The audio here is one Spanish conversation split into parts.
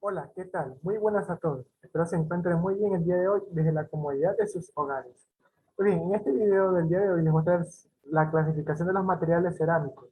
Hola, ¿qué tal? Muy buenas a todos. Espero se encuentren muy bien el día de hoy desde la comodidad de sus hogares. Pues bien, en este video del día de hoy les voy a mostrar la clasificación de los materiales cerámicos,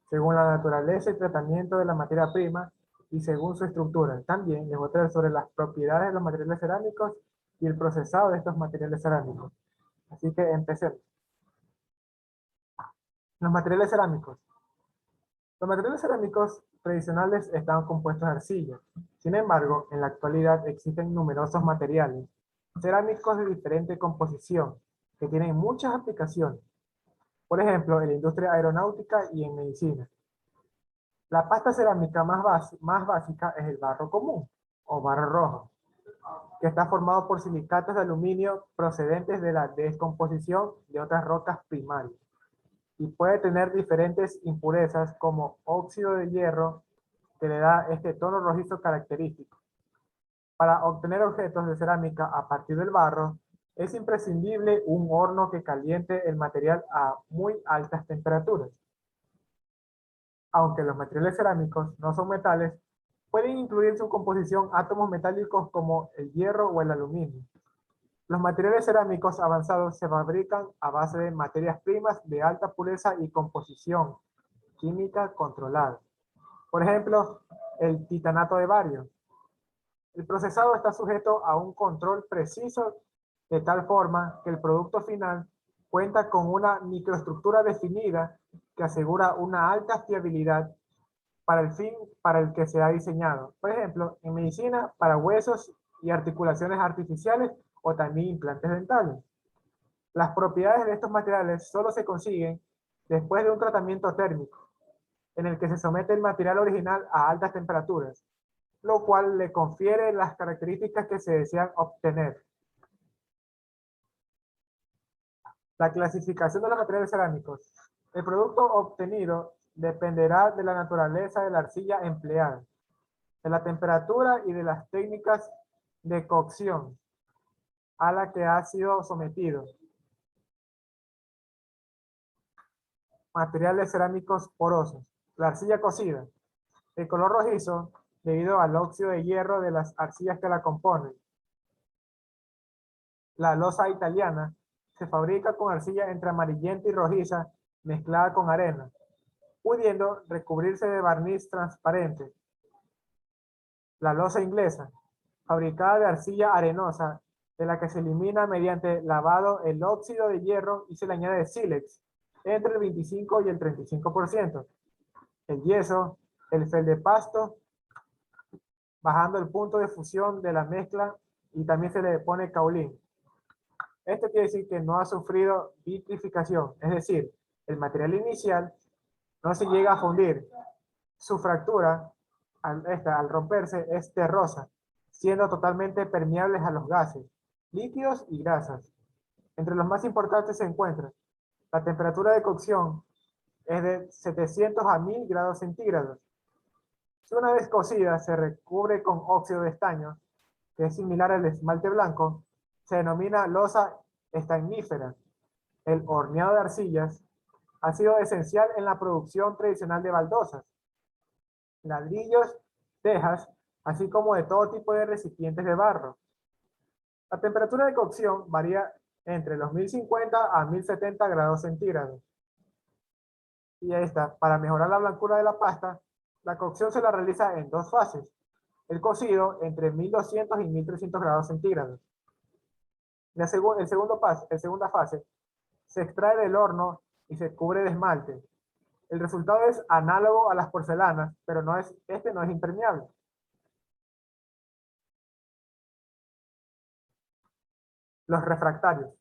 según la naturaleza y tratamiento de la materia prima y según su estructura. También les voy a mostrar sobre las propiedades de los materiales cerámicos y el procesado de estos materiales cerámicos. Así que empecemos. Los materiales cerámicos. Los materiales cerámicos tradicionales estaban compuestos de arcilla. Sin embargo, en la actualidad existen numerosos materiales cerámicos de diferente composición que tienen muchas aplicaciones. Por ejemplo, en la industria aeronáutica y en medicina. La pasta cerámica más básica es el barro común o barro rojo, que está formado por silicatos de aluminio procedentes de la descomposición de otras rocas primarias y puede tener diferentes impurezas como óxido de hierro que le da este tono rojizo característico. Para obtener objetos de cerámica a partir del barro, es imprescindible un horno que caliente el material a muy altas temperaturas. Aunque los materiales cerámicos no son metales, pueden incluir en su composición átomos metálicos como el hierro o el aluminio. Los materiales cerámicos avanzados se fabrican a base de materias primas de alta pureza y composición química controlada. Por ejemplo, el titanato de bario. El procesado está sujeto a un control preciso de tal forma que el producto final cuenta con una microestructura definida que asegura una alta fiabilidad para el fin para el que se ha diseñado. Por ejemplo, en medicina, para huesos y articulaciones artificiales o también implantes dentales. Las propiedades de estos materiales solo se consiguen después de un tratamiento térmico, en el que se somete el material original a altas temperaturas, lo cual le confiere las características que se desean obtener. La clasificación de los materiales cerámicos. El producto obtenido dependerá de la naturaleza de la arcilla empleada, de la temperatura y de las técnicas de cocción a la que ha sido sometido. Materiales cerámicos porosos. La arcilla cocida. El color rojizo debido al óxido de hierro de las arcillas que la componen. La loza italiana se fabrica con arcilla entre amarillenta y rojiza mezclada con arena, pudiendo recubrirse de barniz transparente. La loza inglesa, fabricada de arcilla arenosa, de la que se elimina mediante lavado el óxido de hierro y se le añade sílex, entre el 25 y el 35%. El yeso, el feldepasto, bajando el punto de fusión de la mezcla y también se le pone caolín. Esto quiere decir que no ha sufrido vitrificación, es decir, el material inicial no se llega a fundir. Su fractura, al romperse, es terrosa, siendo totalmente permeables a los gases, líquidos y grasas. Entre los más importantes se encuentran la temperatura de cocción es de 700 a 1000 grados centígrados. Si una vez cocida se recubre con óxido de estaño, que es similar al esmalte blanco, se denomina loza estagnífera. El horneado de arcillas ha sido esencial en la producción tradicional de baldosas, ladrillos, tejas, así como de todo tipo de recipientes de barro. La temperatura de cocción varía entre los 1050 a 1070 grados centígrados. Y ahí está, para mejorar la blancura de la pasta, la cocción se la realiza en dos fases. El cocido entre 1200 y 1300 grados centígrados. El segunda fase se extrae del horno y se cubre de esmalte. El resultado es análogo a las porcelanas, pero este no es impermeable. Los refractarios.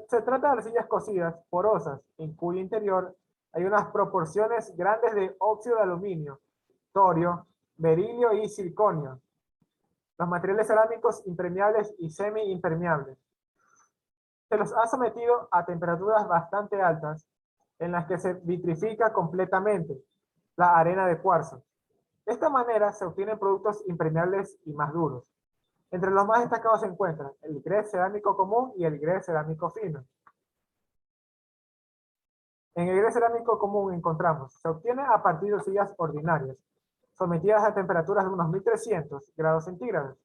Se trata de arcillas cocidas, porosas, en cuyo interior hay unas proporciones grandes de óxido de aluminio, torio, berilio y circonio. Los materiales cerámicos impermeables y semi-impermeables. Se los ha sometido a temperaturas bastante altas, en las que se vitrifica completamente la arena de cuarzo. De esta manera se obtienen productos impermeables y más duros. Entre los más destacados se encuentran el grès cerámico común y el grès cerámico fino. En el grès cerámico común encontramos, se obtiene a partir de arcillas ordinarias. sometidas a temperaturas de unos 1300 grados centígrados.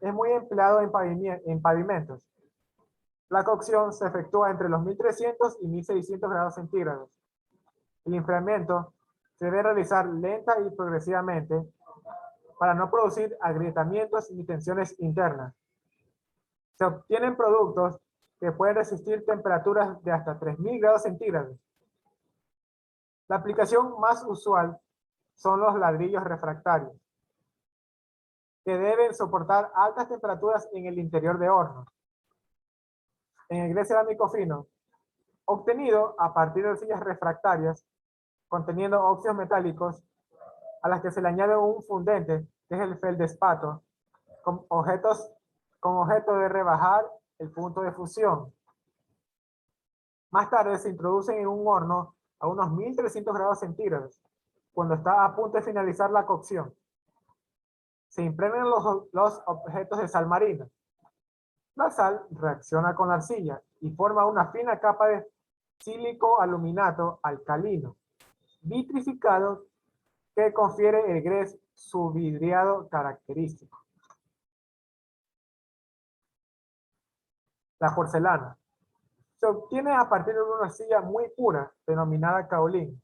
Es muy empleado en pavimentos. La cocción se efectúa entre los 1300 y 1600 grados centígrados. El enfriamiento se debe realizar lenta y progresivamente para no producir agrietamientos ni tensiones internas. Se obtienen productos que pueden resistir temperaturas de hasta 3000 grados centígrados. La aplicación más usual son los ladrillos refractarios, que deben soportar altas temperaturas en el interior de hornos. En el grés cerámico fino, obtenido a partir de arcillas refractarias conteniendo óxidos metálicos, a las que se le añade un fundente, que es el feldespato, con objeto de rebajar el punto de fusión. Más tarde se introducen en un horno a unos 1300 grados centígrados, cuando está a punto de finalizar la cocción. Se impregnan los objetos de sal marina. La sal reacciona con la arcilla y forma una fina capa de sílico aluminato alcalino, vitrificado, que confiere el grés su vidriado característico. La porcelana. Se obtiene a partir de una arcilla muy pura, denominada kaolín.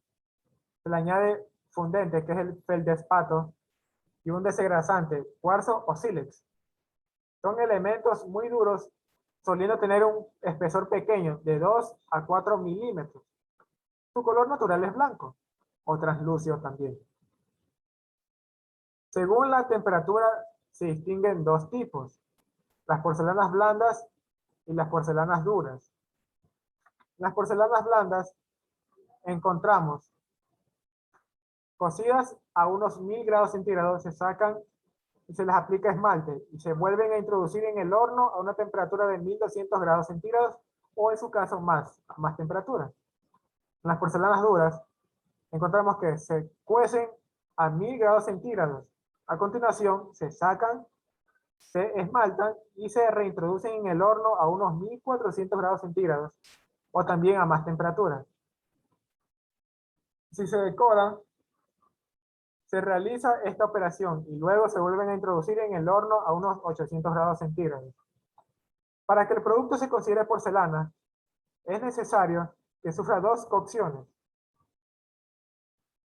Se le añade fundente, que es el feldespato, y un desengrasante, cuarzo o sílex. Son elementos muy duros, soliendo tener un espesor pequeño, de 2 a 4 milímetros. Su color natural es blanco, o translúcido también. Según la temperatura, se distinguen dos tipos: las porcelanas blandas y las porcelanas duras. Las porcelanas blandas encontramos cocidas a unos 1000 grados centígrados, se sacan y se les aplica esmalte y se vuelven a introducir en el horno a una temperatura de 1200 grados centígrados o en su caso a más temperatura. En las porcelanas duras encontramos que se cuecen a 1000 grados centígrados. A continuación se sacan, se esmaltan y se reintroducen en el horno a unos 1400 grados centígrados o también a más temperatura. Si se decoran, se realiza esta operación y luego se vuelven a introducir en el horno a unos 800 grados centígrados. Para que el producto se considere porcelana, es necesario que sufra dos cocciones.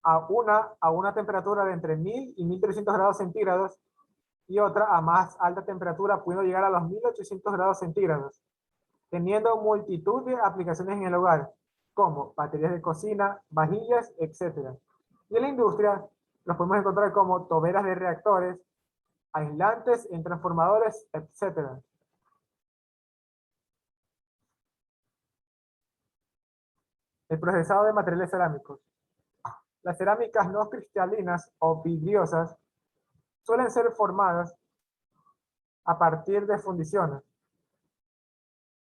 A una temperatura de entre 1000 y 1300 grados centígrados y otra a más alta temperatura, pudiendo llegar a los 1800 grados centígrados, teniendo multitud de aplicaciones en el hogar, como baterías de cocina, vajillas, etc. Y en la industria los podemos encontrar como toberas de reactores, aislantes en transformadores, etc. El procesado de materiales cerámicos. Las cerámicas no cristalinas o vidriosas suelen ser formadas a partir de fundiciones.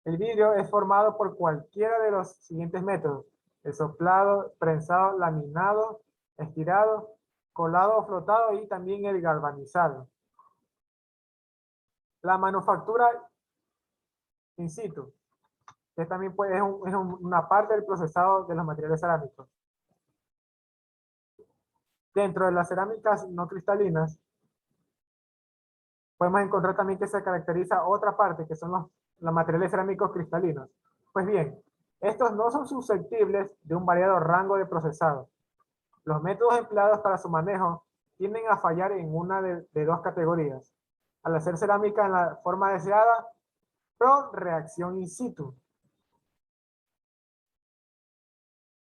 El vidrio es formado por cualquiera de los siguientes métodos: el soplado, prensado, laminado, estirado, colado o flotado y también el galvanizado. La manufactura in situ, que también es una parte del procesado de los materiales cerámicos. Dentro de las cerámicas no cristalinas, podemos encontrar también que se caracteriza otra parte, que son los materiales cerámicos cristalinos. Pues bien, estos no son susceptibles de un variado rango de procesado. Los métodos empleados para su manejo tienden a fallar en una de dos categorías: al hacer cerámica en la forma deseada, por reacción in situ,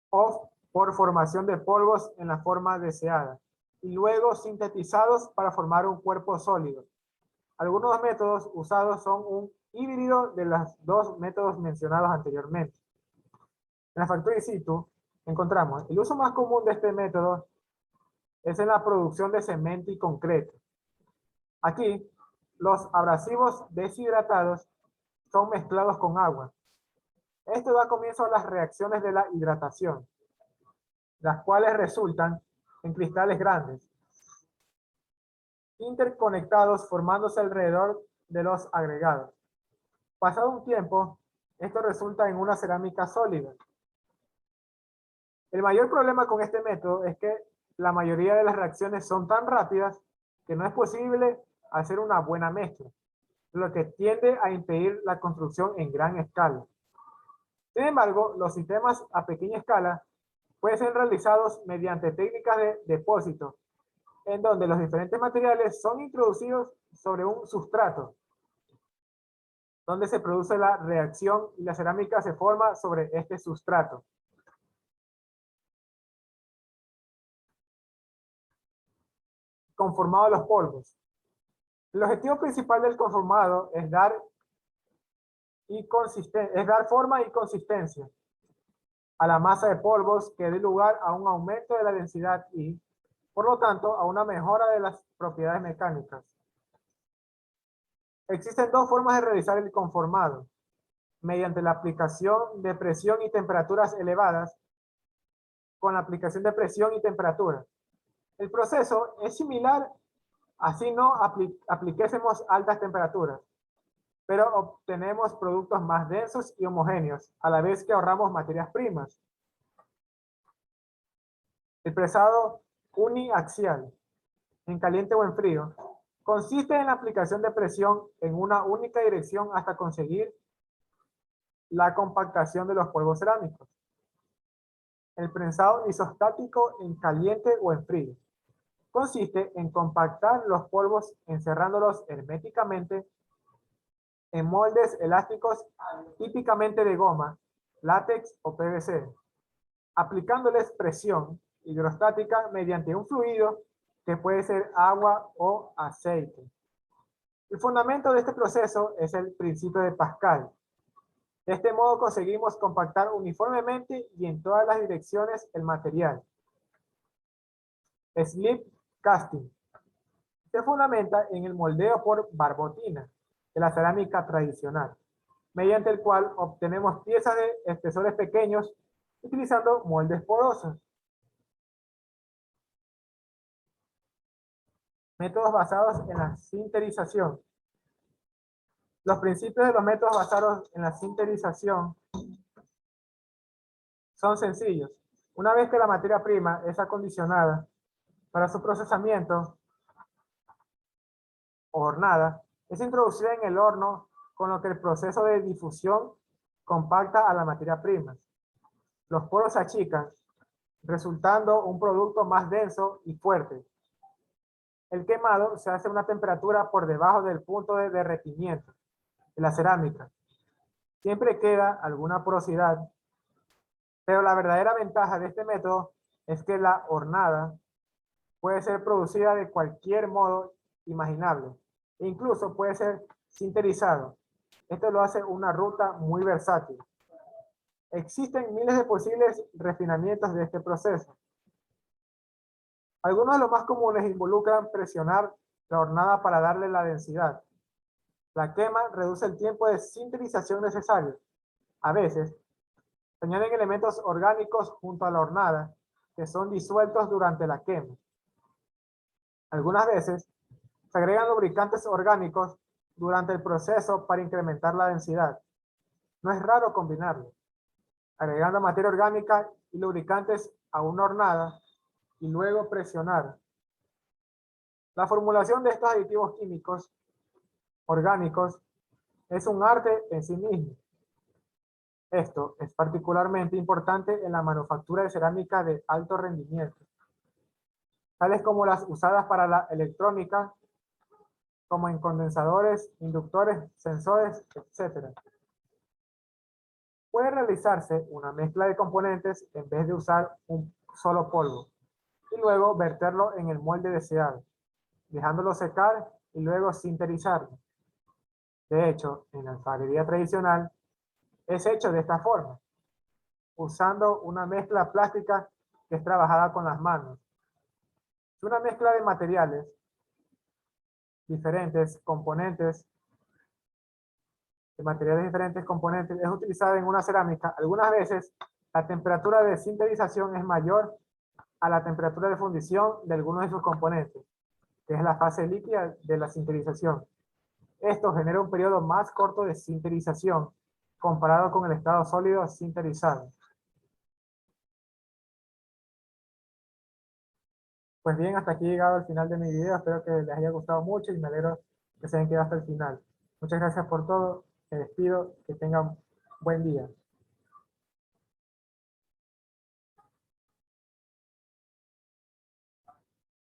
o por formación de polvos en la forma deseada, y luego sintetizados para formar un cuerpo sólido. Algunos métodos usados son un híbrido de los dos métodos mencionados anteriormente. En la factura in situ encontramos el uso más común de este método es en la producción de cemento y concreto. Aquí, los abrasivos deshidratados son mezclados con agua. Esto da comienzo a las reacciones de la hidratación, las cuales resultan en cristales grandes, interconectados, formándose alrededor de los agregados. Pasado un tiempo, esto resulta en una cerámica sólida. El mayor problema con este método es que la mayoría de las reacciones son tan rápidas que no es posible hacer una buena mezcla, lo que tiende a impedir la construcción en gran escala. Sin embargo, los sistemas a pequeña escala pueden ser realizados mediante técnicas de depósito, en donde los diferentes materiales son introducidos sobre un sustrato, donde se produce la reacción y la cerámica se forma sobre este sustrato. Conformado de los polvos. El objetivo principal del conformado es dar forma y consistencia a la masa de polvos que dé lugar a un aumento de la densidad y, por lo tanto, a una mejora de las propiedades mecánicas. Existen dos formas de realizar el conformado: mediante la aplicación de presión y temperaturas elevadas, con la aplicación de presión y temperatura. El proceso es similar, así no apliquésemos altas temperaturas, pero obtenemos productos más densos y homogéneos, a la vez que ahorramos materias primas. El presado uniaxial, en caliente o en frío, consiste en la aplicación de presión en una única dirección hasta conseguir la compactación de los polvos cerámicos. El prensado isostático en caliente o en frío consiste en compactar los polvos encerrándolos herméticamente en moldes elásticos típicamente de goma, látex o PVC, aplicándoles presión hidrostática mediante un fluido que puede ser agua o aceite. El fundamento de este proceso es el principio de Pascal. De este modo conseguimos compactar uniformemente y en todas las direcciones el material. Slip casting. Se fundamenta en el moldeo por barbotina de la cerámica tradicional, mediante el cual obtenemos piezas de espesores pequeños utilizando moldes porosos. Métodos basados en la sinterización. Los principios de los métodos basados en la sinterización son sencillos. Una vez que la materia prima es acondicionada para su procesamiento o hornada, es introducida en el horno, con lo que el proceso de difusión compacta a la materia prima. Los poros se achican, resultando un producto más denso y fuerte. El quemado se hace a una temperatura por debajo del punto de derretimiento de la cerámica. Siempre queda alguna porosidad, pero la verdadera ventaja de este método es que la hornada puede ser producida de cualquier modo imaginable e incluso puede ser sinterizado. Esto lo hace una ruta muy versátil. Existen miles de posibles refinamientos de este proceso. Algunos de los más comunes involucran presionar la hornada para darle la densidad. La quema reduce el tiempo de sinterización necesario. A veces, se añaden elementos orgánicos junto a la hornada que son disueltos durante la quema. Algunas veces, se agregan lubricantes orgánicos durante el proceso para incrementar la densidad. No es raro combinarlo, agregando materia orgánica y lubricantes a una hornada y luego presionar. La formulación de estos aditivos químicos orgánicos es un arte en sí mismo. Esto es particularmente importante en la manufactura de cerámica de alto rendimiento, tales como las usadas para la electrónica, como en condensadores, inductores, sensores, etc. Puede realizarse una mezcla de componentes en vez de usar un solo polvo, y luego verterlo en el molde deseado, dejándolo secar y luego sinterizarlo. De hecho, en la alfarería tradicional es hecho de esta forma, usando una mezcla plástica que es trabajada con las manos. Una mezcla de materiales diferentes, componentes es utilizada en una cerámica. Algunas veces la temperatura de sinterización es mayor a la temperatura de fundición de algunos de sus componentes, que es la fase líquida de la sinterización. Esto genera un periodo más corto de sinterización comparado con el estado sólido sinterizado. Pues bien, hasta aquí he llegado al final de mi video. Espero que les haya gustado mucho y me alegro que se hayan quedado hasta el final. Muchas gracias por todo. Me despido. Que tengan buen día.